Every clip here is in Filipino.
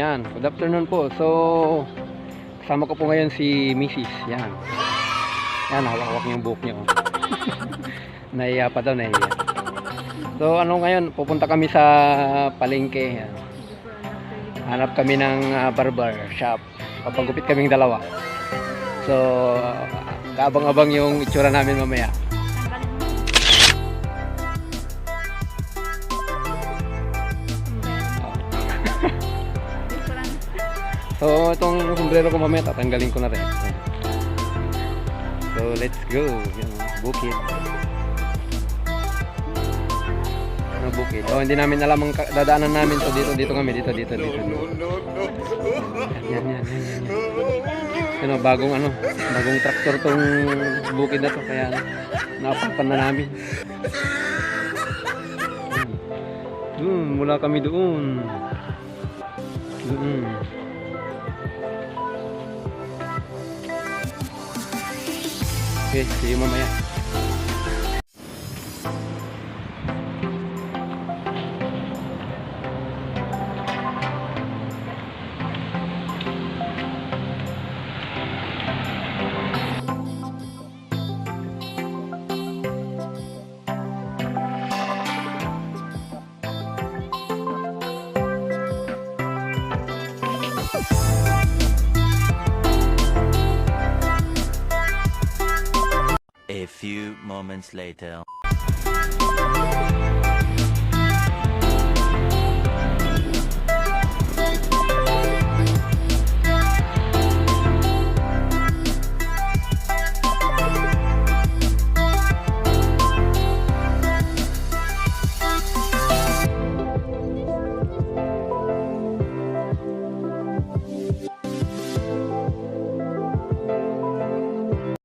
Yan, good afternoon po. So, kasama ko po ngayon si misis. Yan. Yan, hawak-hawak niya yung buhok niya. Oh. Nahiya pa daw, nahiya. So, ano ngayon, pupunta kami sa palengke. Yan. Hanap kami ng barber shop. Papagupit kaming dalawa. So, kaabang-abang yung itsura namin mamaya. So, itong sombrero ko mamaya tatanggalin ko na rin. So, let's go. Yan, bukid. Ano bukid? Oh, hindi namin alam ang dadaanan namin. So, dito kami. Dito. Yan. Ano, bagong traktor tong bukid na to. Kaya, napapan na namin. Mula kami doon. Okay, see you mamaya. A few moments later.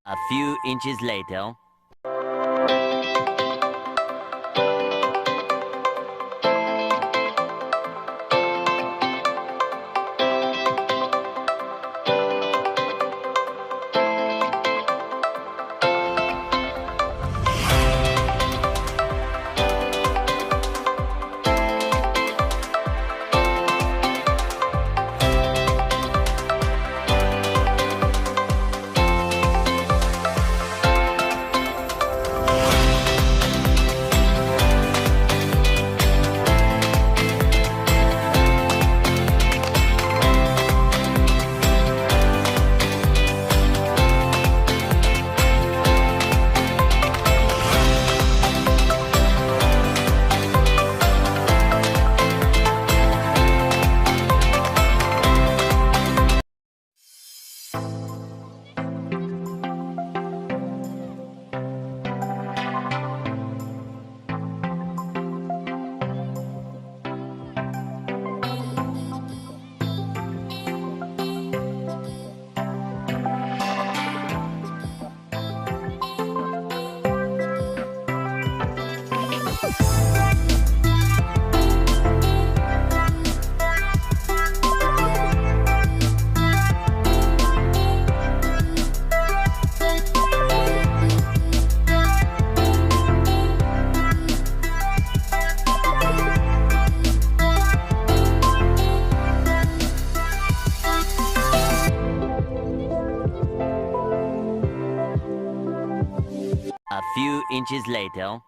A few inches later. A few inches later.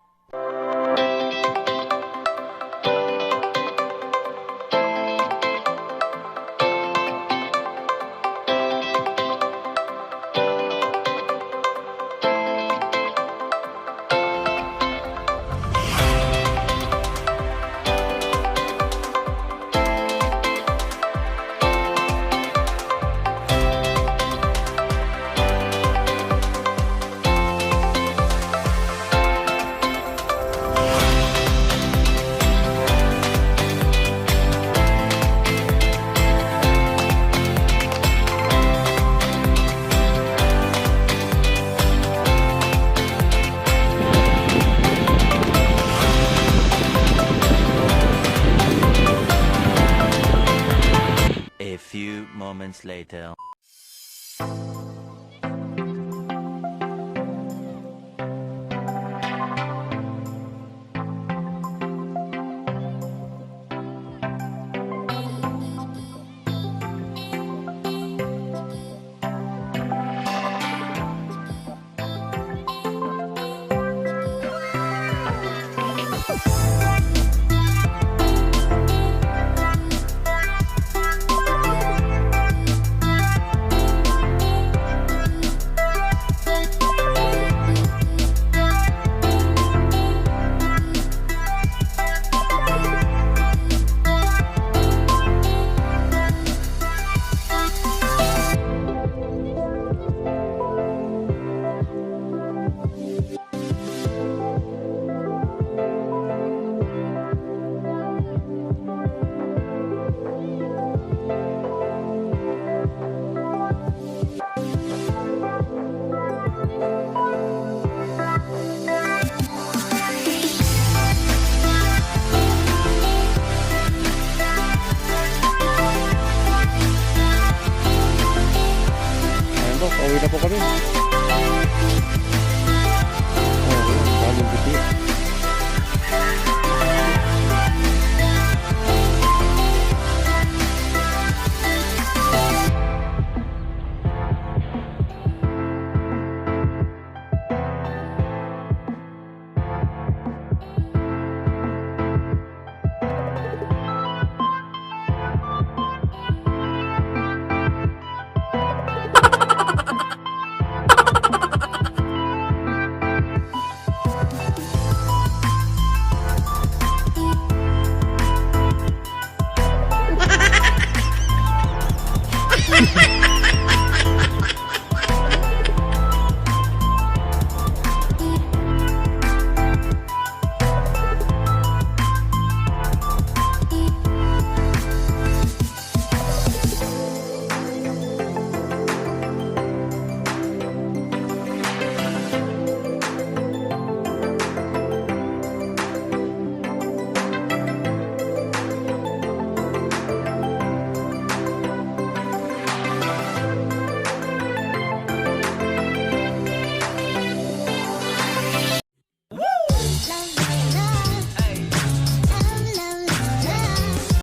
A few moments later. Pauwi na po kami. Nagpagupit.